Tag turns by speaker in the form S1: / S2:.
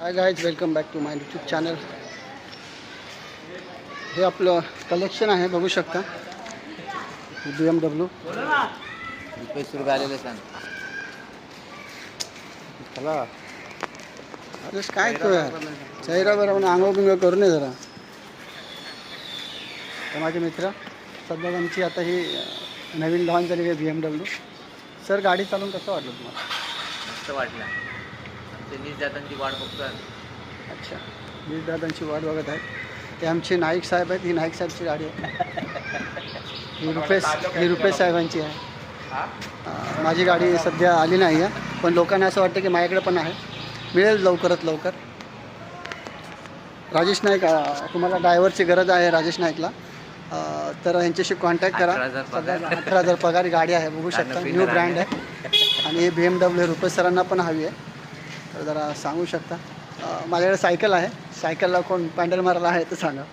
S1: High guys, welcome back to my YouTube channel. हे आपलं collection आहे, बघू शकता. BMW
S2: ₹20 आलेले सांग.
S1: चला अरे काय तो यार चेहरा बरोबर आंघोळ बिंगोळ करून ये जरा. तर माझे मित्र सध्या त्यांची आता ही नवीन लॉन्च झाली आहे BMW. सर, गाडी चालवून कसं वाटलं तुम्हाला?
S2: मस्त वाटलं. आमचे जातांची वाट बघतोय.
S1: अच्छा, मी दादांची वाट बघत आहे. ते आमचे नाईक साहेब आहेत. ही नाईक साहेबची गाडी आहे. ही रुपेश साहेबांची आहे. माझी गाडी सध्या आली नाही आहे, पण लोकांना असं वाटतं की माझ्याकडे पण आहे. मिळेल लवकरात लवकर. राजेश नाईक, तुम्हाला ड्रायव्हरची गरज आहे राजेश नाईकला, तर यांच्याशी कॉन्टॅक्ट करा. 18,000 पगार गाडी आहे, बघू शकता. न्यू ब्रँड आहे आणि हे BMW रुपेश सरांना पण हवी आहे, तर जरा सांगू शकता. माझ्याकडे सायकल आहे. सायकलला कोण पॅन्डल मारायला आहे तर सांगा.